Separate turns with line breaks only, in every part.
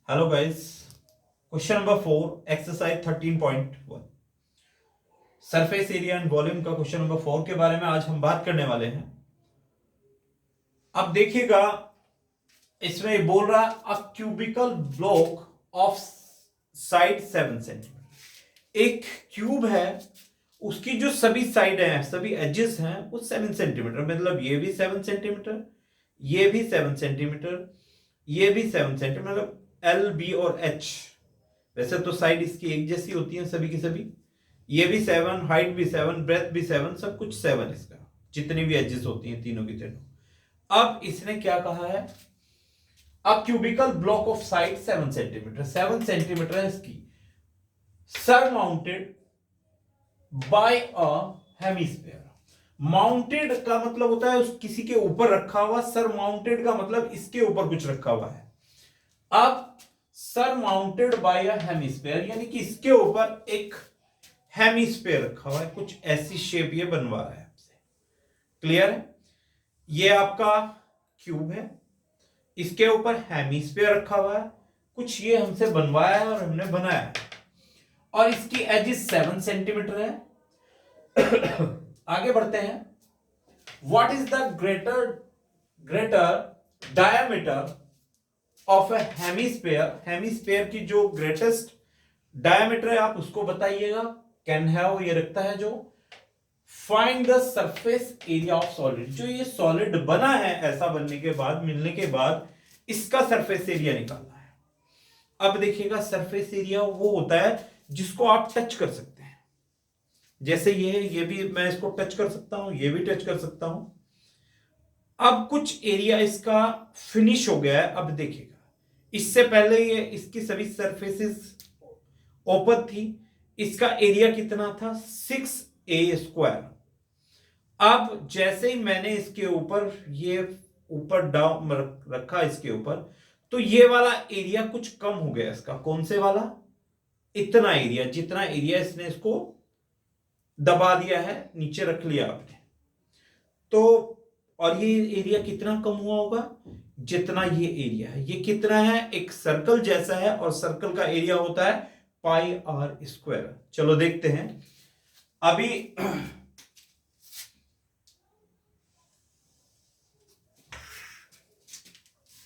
Hello guys, question number 4 exercise 13.1 surface area and volume का question number 4 के बारे में आज हम बात करने वाले हैं। अब देखिएगा, इसमें ये बोल रहा है a cubical block of side 7 centimetre. एक क्यूब है, उसकी जो सभी साइड हैं, सभी एजेस हैं, वो 7 सेंटीमीटर, मतलब ये भी 7 सेंटीमीटर, ये भी 7 सेंटीमीटर, ये भी 7 सेंटीमीटर, मतलब एल बी और एच। वैसे तो साइड इसकी एक जैसी होती है सभी की सभी। ये भी 7, हाइट भी 7, ब्रेथ भी 7, सब कुछ 7 इसका, जितनी भी एजेस होती हैं तीनों की तीनों। अब इसने क्या कहा है, अब cubicle block of side 7 centimetre, 7 centimetre है इसकी, सरमाउंटेड बाय अ हेमिस्फीयर। माउंटेड का मतलब होता है उस किसी के ऊपर रखा हुआ, सरमाउंटेड का मतलब इसके ऊपर कुछ रखा हुआ है। अब सरमाउंटेड बाय अ हेमिस्फीयर यानी कि इसके ऊपर एक हेमिस्फीयर रखा हुआ है, कुछ ऐसी शेप ये बनवा रहा है आपसे। क्लियर है? ये आपका क्यूब है, इसके ऊपर हेमिस्फीयर रखा हुआ है, कुछ ये हमसे बनवाया है और हमने बनाया है, और इसकी एज 7 सेंटीमीटर है। आगे बढ़ते हैं। What is the greater diameter of A hemisphere. Hemisphere की जो ग्रेटेस्ट डायमीटर है आप उसको बताइएगा। कैन हैव ये रखता है जो find the surface area of solid. जो ये सॉलिड बना है, ऐसा बनने के बाद, मिलने के बाद इसका सरफेस एरिया निकालना है। अब देखिएगा, सरफेस एरिया वो होता है जिसको आप टच कर सकते हैं। जैसे ये भी मैं इसको टच कर सकता हूं, ये भी टच कर सकता हूं। अब कुछ एरिया इसका फिनिश हो गया है। अब देखिएगा, इससे पहले ये इसकी सभी सरफेसेस ओपन थी, इसका एरिया कितना था 6a²। अब जैसे ही मैंने इसके ऊपर ये ऊपर डाउन रखा इसके ऊपर, तो ये वाला एरिया कुछ कम हो गया इसका। कौन से वाला? इतना एरिया, जितना एरिया इसने इसको दबा दिया है, नीचे रख लिया आपने। तो और ये एरिया कितना कम हुआ होगा? जितना ये एरिया है। ये कितना है? एक सर्कल जैसा है, और सर्कल का एरिया होता है πr²। चलो देखते हैं। अभी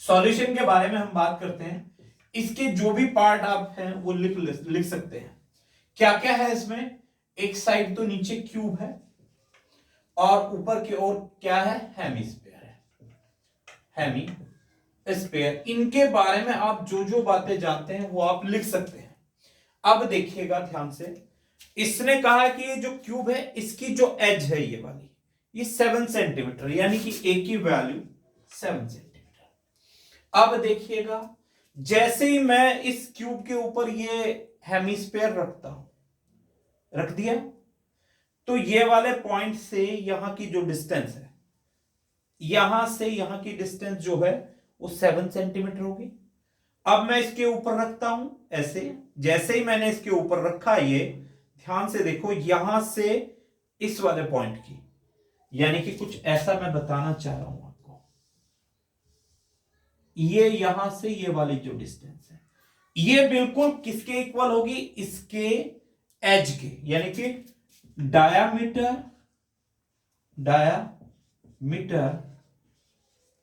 सॉल्यूशन के बारे में हम बात करते हैं। इसके जो भी पार्ट आप हैं वो लिख सकते हैं। क्या क्या है इसमें? एक साइड तो नीचे क्यूब है, और ऊपर की ओर क्या है? हेमिस्फीयर है, हेमिस्फीयर। इनके बारे में आप जो जो बातें जानते हैं वो आप लिख सकते हैं। अब देखिएगा ध्यान से, इसने कहा कि ये जो क्यूब है, इसकी जो एज है ये वाली, ये 7 सेंटीमीटर, यानी कि ए की वैल्यू 7 सेंटीमीटर। अब देखिएगा, जैसे ही मैं इस क्यूब के ऊपर ये हेमिस्फीयर रखता हूं, रख दिया, तो ये वाले पॉइंट से यहां की जो डिस्टेंस है, यहां से यहां की डिस्टेंस जो है वो 7 सेंटीमीटर होगी। अब मैं इसके ऊपर रखता हूं ऐसे। जैसे ही मैंने इसके ऊपर रखा, ये ध्यान से देखो, यहां से इस वाले पॉइंट की, यानी कि कुछ ऐसा मैं बताना चाह रहा हूं आपको। ये यहां से ये वाली जो डिस्टेंस है, ये बिल्कुल किसके इक्वल होगी? इसके एज के, यानी कि डायामीटर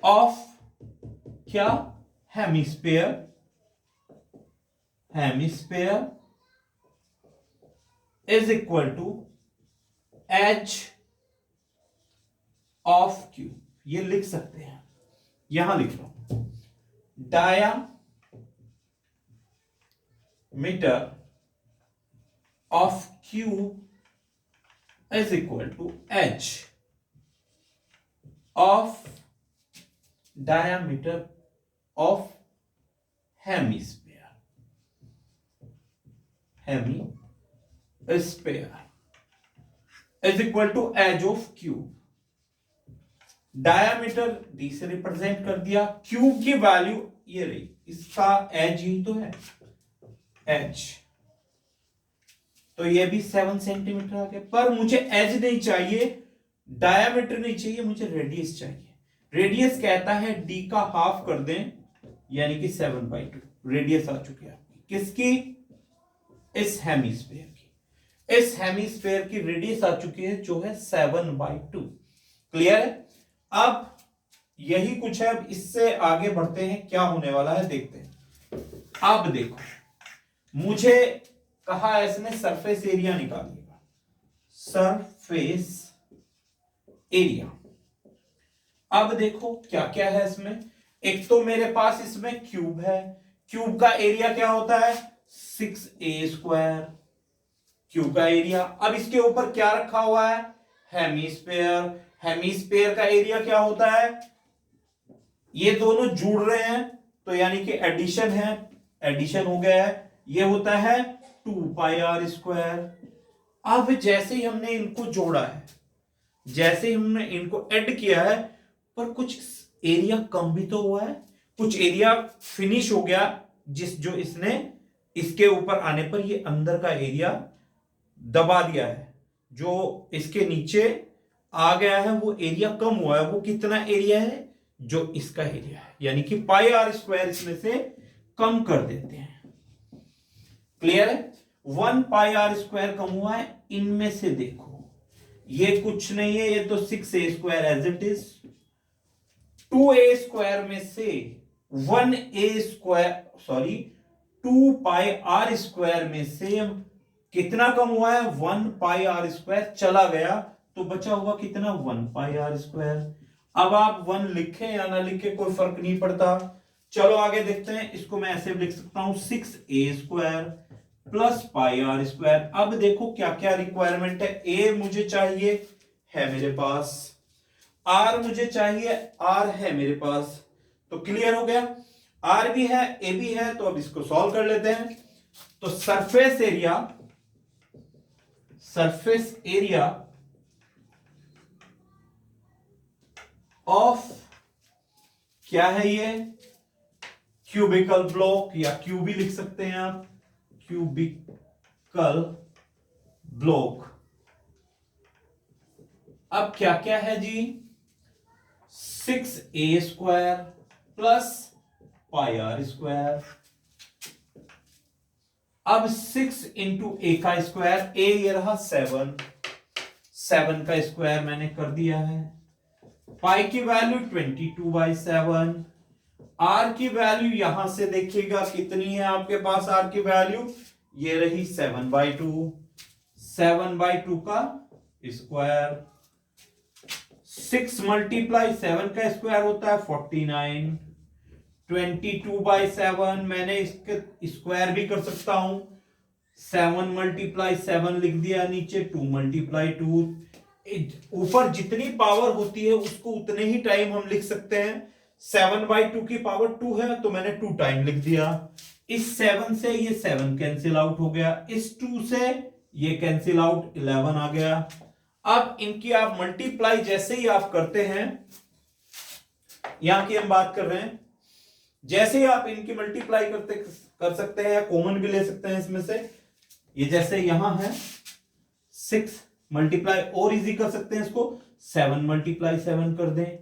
ऑफ क्या? Hemisphere is equal to edge of cube. ये लिख सकते हैं, यहां लिख लो, diameter of cube is equal to H of diameter of hemisphere is equal to edge of cube. Diameter D से रिप्रेजेंट कर दिया, क्यूब की वैल्यू ये रही, इसका एज ही तो है, एच। तो ये भी 7 सेंटीमीटर आ गया, पर मुझे एज नहीं चाहिए, डायामीटर नहीं चाहिए, मुझे रेडियस चाहिए। रेडियस कहता है डी का हाफ कर दें, यानी कि 7/2। रेडियस आ चुकी है आपकी किसकी, इस हेमिस्फेयर की, इस हेमिस्फेयर की रेडियस आ चुकी है जो है 7/2। क्लियर है। अब यही कुछ है, अब इससे आगे बढ़ते हैं, क्या होने वाला है देखते हैं। अब देखो, मुझे कहा है इसने सरफेस एरिया निकालिएगा, सरफेस एरिया। अब देखो क्या क्या है इसमें, एक तो मेरे पास इसमें क्यूब है, क्यूब का एरिया क्या होता है 6a², क्यूब का एरिया। अब इसके ऊपर क्या रखा हुआ है, हेमिस्फेयर, हेमिस्फेयर का एरिया क्या होता है, ये दोनों जुड़ रहे हैं तो यानी कि एडिशन है, एडिशन हो गया है, ये होता है 2πr²। अब जैसे ही हमने इनको जोड़ा है, जैसे ही हमने इनको ऐड किया है, पर कुछ एरिया कम भी तो हुआ है, कुछ एरिया फिनिश हो गया, जो इसने इसके ऊपर आने पर ये अंदर का एरिया दबा दिया है, जो इसके नीचे आ गया है वो एरिया कम हुआ है। वो कितना एरिया है, जो इसका एरिया है, यानी कि πr² इसमें से कम कर देते हैं। क्लियर है। 1πr² कम हुआ है, इनमें से देखो ये कुछ नहीं है, ये तो 6a² as it is, 2a² में से 2πr² में से कितना कम हुआ है, 1πr² चला गया, तो बचा हुआ कितना 1πr²। अब आप 1 लिखे या ना लिखे कोई फर्क नहीं पड़ता। चलो आगे देखते हैं, इसको मैं ऐसे लिख सकता हूं 6a² प्लस πr²। अब देखो क्या क्या रिक्वायरमेंट है, a मुझे चाहिए है मेरे पास, r मुझे चाहिए, r है मेरे पास, तो क्लियर हो गया, r भी है a भी है। तो अब इसको सॉल्व कर लेते हैं। तो surface area, surface area of क्या है ये, क्यूबिकल ब्लॉक, या क्यूबी लिख सकते हैं आप, क्यूबिकल ब्लॉक। अब क्या क्या है जी, 6a² प्लस πr²। अब 6 इंटू ए का स्क्वायर, ए ये रहा 7, 7 का स्क्वायर मैंने कर दिया है, पाई की वैल्यू 22/7, आर की वैल्यू यहां से देखिएगा कितनी है आपके पास, आर की वैल्यू ये रही 7/2, 7/2 का स्क्वायर, 6 × 7 का स्क्वायर होता है 49, 22/7 मैंने इसके स्क्वायर भी कर सकता हूं, 7 × 7 लिख दिया, नीचे 2 × 2, ऊपर जितनी पावर होती है उसको उतने ही टाइम हम लिख सकते हैं। 7/2 की पावर 2 है तो मैंने 2 टाइम लिख दिया, इस 7 से ये 7 कैंसिल आउट हो गया, इस 2 से ये कैंसिल आउट, 11 आ गया। अब इनकी आप मल्टीप्लाई जैसे ही आप करते हैं, यहां की हम बात कर रहे हैं, जैसे ही आप इनकी मल्टीप्लाई कर सकते हैं, या कॉमन भी ले सकते हैं इसमें से, ये जैसे यहां है 6 मल्टीप्लाई और इजी कर सकते हैं इसको, 7 × 7 कर दें,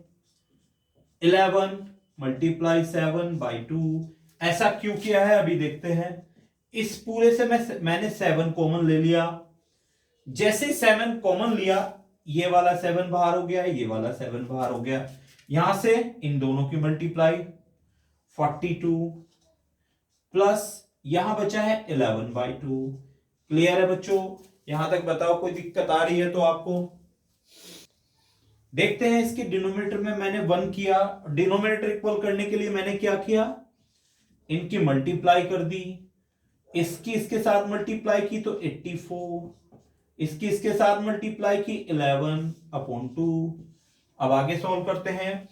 11 × 7/2। ऐसा क्यों किया है अभी देखते हैं। इस पूरे से मैंने 7 कॉमन ले लिया, जैसे 7 कॉमन लिया, ये वाला 7 बाहर हो गया, ये वाला 7 बाहर हो गया, यहां से इन दोनों की मल्टीप्लाई 42 प्लस यहां बचा है 11/2। क्लियर है बच्चों, यहां तक बताओ कोई दिक्कत आ रही है तो आपको। देखते हैं इसके डिनोमिनेटर में मैंने 1 किया, डिनोमिनेटर इक्वल करने के लिए मैंने क्या किया, इनकी मल्टीप्लाई कर दी, इसकी इसके साथ मल्टीप्लाई की तो 84, इसकी इसके साथ मल्टीप्लाई की 11/2। अब आगे सॉल्व करते हैं।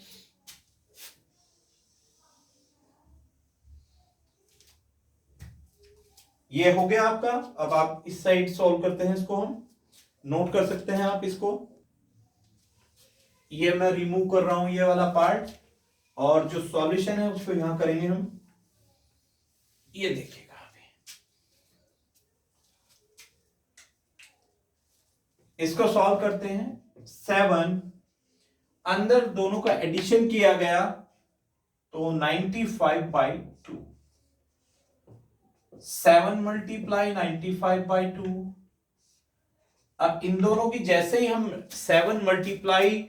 ये हो गया आपका। अब आप इस साइड सॉल्व करते हैं, इसको हम नोट कर सकते हैं आप इसको, ये मैं रिमूव कर रहा हूं ये वाला पार्ट, और जो सॉल्यूशन है उसको यहां करेंगे हम। ये देखिएगा अभी, इसको सॉल्व करते हैं। 7 अंदर दोनों का एडिशन किया गया तो 95/2, 7 मल्टीप्लाई 95/2। अब इन दोनों की जैसे ही हम 7 मल्टीप्लाई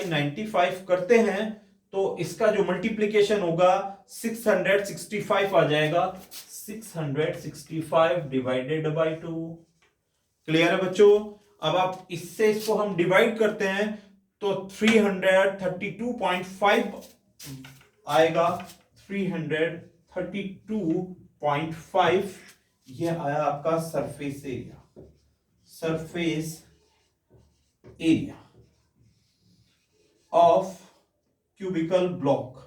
95 करते हैं तो इसका जो मल्टीप्लीकेशन होगा 665 आ जाएगा। 665 डिवाइडेड बाई 2। क्लियर है बच्चों? अब आप इससे इसको हम डिवाइड करते हैं तो 332.5 आएगा। 332.5 ये आया आपका surface area. Surface area of cubical block.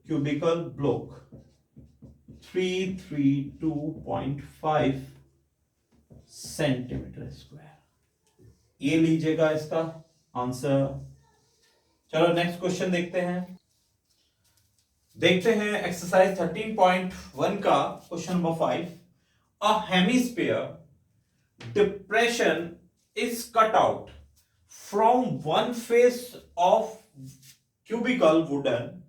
Cubical block 332.5 centimetre square. ये लीजिएगा इसका आंसर। चलो नेक्स्ट क्वेश्चन देखते हैं। एक्सरसाइज 13.1 का question number 5। A hemisphere depression is cut out from one face of cubical wooden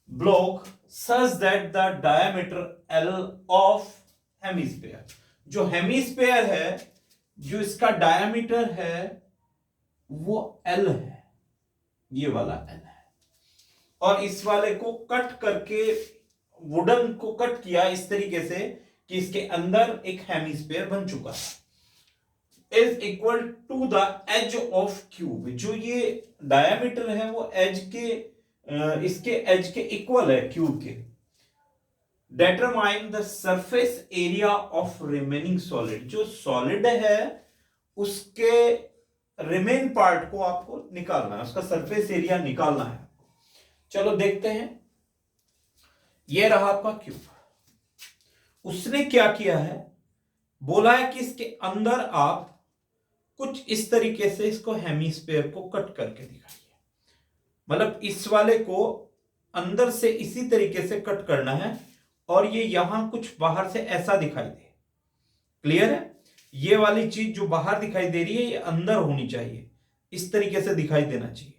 block such that the diameter L of hemisphere, जो hemisphere है, जो इसका डायमीटर है वो L है, ये वाला L है, और इस वाले को कट करके वुडन को कट किया इस तरीके से कि इसके अंदर एक हेमिस्फीयर बन चुका है। Is equal to the edge of cube, जो ये डायमीटर है वो एज के इसके एज के इक्वल है क्यूब के। Determine the surface area of remaining solid, जो सॉलिड है उसके रिमेन पार्ट को आपको निकालना है, उसका सरफेस एरिया निकालना है। चलो देखते हैं। ये रहा आपका क्यूब। उसने क्या किया है, बोला है कि इसके अंदर आप कुछ इस तरीके से इसको हेमिस्फीयर को कट करके दिखाइए। मतलब इस वाले को अंदर से इसी तरीके से कट करना है और ये यहां कुछ बाहर से ऐसा दिखाई दे। क्लियर है? ये वाली चीज जो बाहर दिखाई दे रही है ये अंदर होनी चाहिए, इस तरीके से दिखाई देना चाहिए।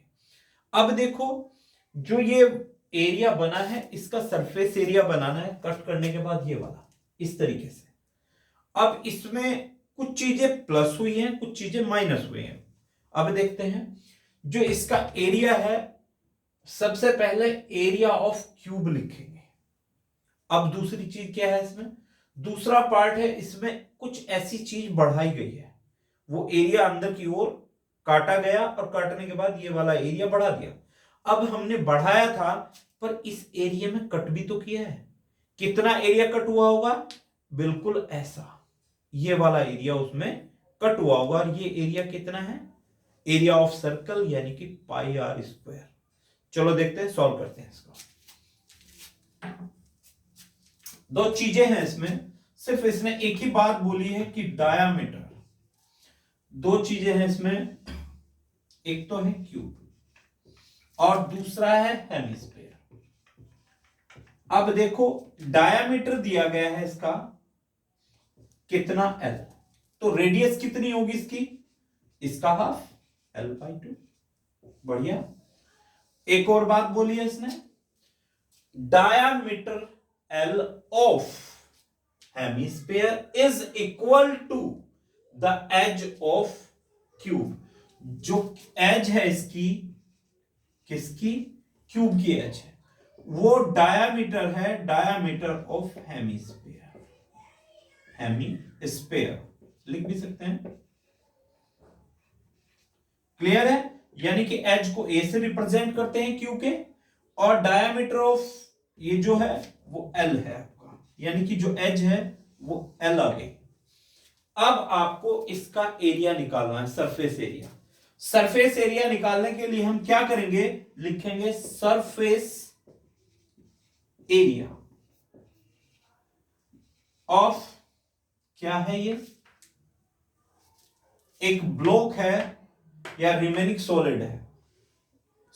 अब देखो, जो ये एरिया बना है इसका सरफेस एरिया बनाना है कट करने के बाद, ये वाला इस तरीके से। अब इसमें कुछ चीजें प्लस हुई हैं, कुछ चीजें माइनस हुई हैं। अब देखते हैं। जो इसका एरिया है, सबसे पहले एरिया ऑफ क्यूब लिखेंगे। अब दूसरी चीज क्या है इसमें, दूसरा पार्ट है इसमें कुछ ऐसी चीज बढ़ाई गई है, वो एरिया अंदर की ओर काटा गया और काटने के बाद ये वाला एरिया बढ़ा दिया। अब हमने बढ़ाया था पर इस एरिया में कट भी तो किया है। कितना एरिया कट हुआ होगा, बिल्कुल ऐसा, ये वाला एरिया उसमें कट हुआ होगा। और ये एरिया कितना है, एरिया ऑफ सर्कल यानी कि पाई आर स्क्वायर। चलो देखते हैं, सॉल्व करते हैं इसको। दो चीजें हैं इसमें, सिर्फ इसने एक ही बात बोली है कि डायामीटर। दो चीजें हैं इसमें, एक तो है क्यूब और दूसरा है हेमिस्फीयर। अब देखो, डायामीटर दिया गया है इसका कितना, L, तो रेडियस कितनी होगी इसकी, इसका हाफ, L/2। बढ़िया। एक और बात बोली है इसने, diameter L of hemisphere is equal to the edge of cube. जो एज है इसकी, किसकी, क्यूब की एज है, वो डायामीटर है, डायामीटर ऑफ हेमिस्फीयर। हेमिस्फीयर लिख भी सकते हैं। क्लियर है? यानी कि एज को ए से रिप्रेजेंट करते हैं क्यू के, और डायमीटर ऑफ ये जो है वो एल है आपका, यानी कि जो एज है वो एल आ गई। अब आपको इसका एरिया निकालना है, सरफेस एरिया। सरफेस एरिया निकालने के लिए हम क्या करेंगे, लिखेंगे सरफेस एरिया ऑफ, क्या है ये, एक ब्लॉक है या रिमेनिंग सॉलिड है,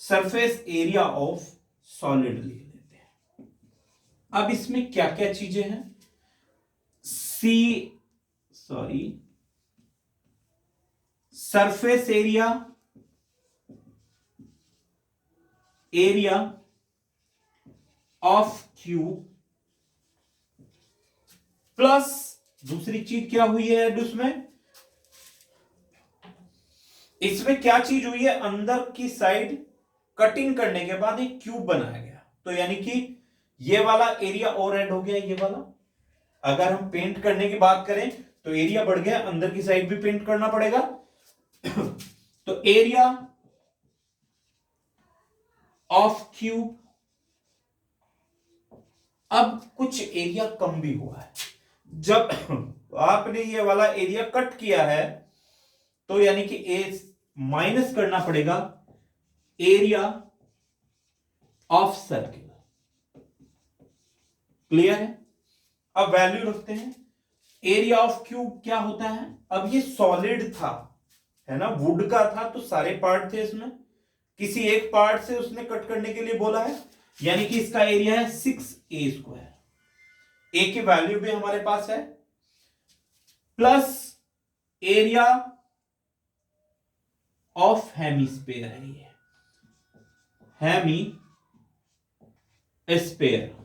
सरफेस एरिया ऑफ सॉलिड लिख लेते हैं। अब इसमें क्या क्या चीजें हैं, surface area area of cube plus दूसरी चीज क्या हुई है उसमें, इसमें क्या चीज हुई है, अंदर की साइड कटिंग करने के बाद एक क्यूब बनाया गया, तो यानी कि ये वाला एरिया और ऐड हो गया, ये वाला अगर हम पेंट करने की बात करें तो एरिया बढ़ गया, अंदर की साइड भी पेंट करना पड़ेगा तो एरिया ऑफ क्यूब, अब कुछ एरिया कम भी हुआ है, जब आपने ये वाला एरिया कट किया है तो यानी कि ए माइनस करना पड़ेगा एरिया ऑफ सर्किल। क्लियर है? अब वैल्यू रखते हैं, एरिया ऑफ क्यूब क्या होता है, अब ये सॉलिड था, है ना, वुड का था, तो सारे पार्ट थे इसमें, किसी एक पार्ट से उसने कट करने के लिए बोला है, यानी कि इसका एरिया है 6a²। ए की वैल्यू भी हमारे पास है, प्लस एरिया ऑफ हेमीस्फेयर है, ये hemisphere.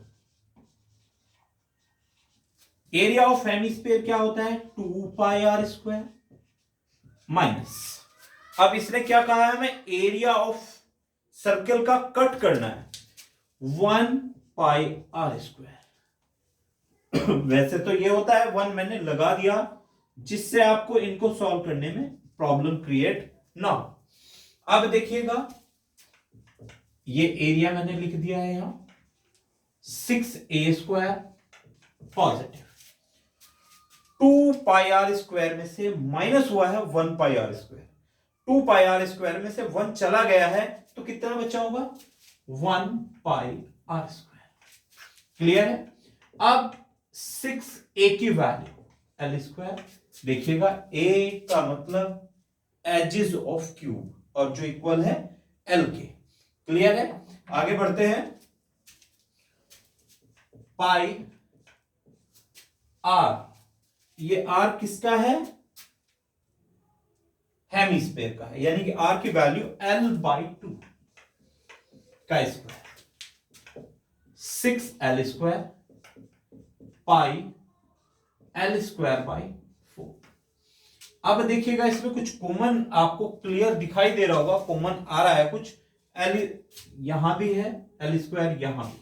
Area of hemisphere क्या होता है, 2πr² माइनस, अब इसने क्या कहा है, हमें एरिया ऑफ सर्कल का कट करना है 1πr²। वैसे तो ये होता है 1 मैंने लगा दिया जिससे आपको इनको सॉल्व करने में प्रॉब्लम क्रिएट ना हो। अब देखिएगा ये एरिया मैंने लिख दिया है यहां 6a² पॉजिटिव, 2πr² में से माइनस हुआ है 1πr², 2πr² में से 1 चला गया है तो कितना बचा होगा 1πr²। क्लियर है? अब 6a की वैल्यू l², देखिएगा a का मतलब एजेस ऑफ क्यूब और जो इक्वल है l के। क्लियर है? आगे बढ़ते हैं, पाई r, ये r किसका है, हेमीस्फेयर का है, यानी कि r की वैल्यू l/2 का स्क्वायर, 6l² पाई l²/4। अब देखिएगा इसमें कुछ कॉमन आपको क्लियर दिखाई दे रहा होगा, कॉमन आ रहा है कुछ, l यहां भी है, l² यहां भी है,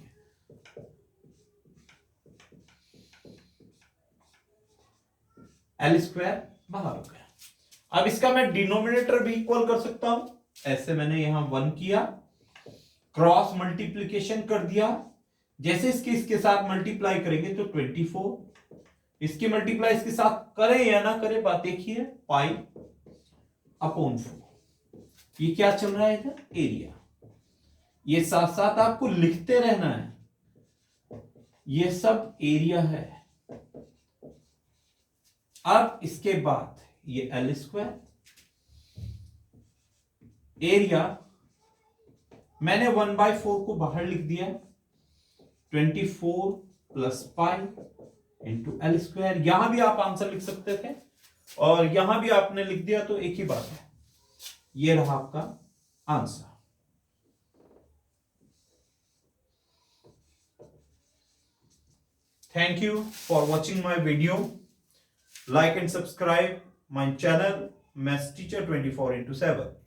l² बाहर हो गया। अब इसका मैं डिनोमिनेटर भी इक्वल कर सकता हूं, ऐसे मैंने यहां 1 किया, क्रॉस मल्टीप्लीकेशन कर दिया, जैसे इसके साथ मल्टीप्लाई करेंगे तो 24, इसकी मल्टीप्लाई इसके साथ करें या ना करें बात एक ही है, π/4। ये क्या चल रहा है इधर, एरिया, ये साथ साथ आपको लिखते रहना है, ये सब एरिया है। अब इसके बाद ये l², एरिया मैंने 1/4 को बाहर लिख दिया, 24 + π इंटू l², यहां भी आप आंसर लिख सकते थे और यहां भी आपने लिख दिया तो एक ही बात है, ये रहा आपका answer. Thank you for watching my video. Like and subscribe my channel Maths Teacher 24/7.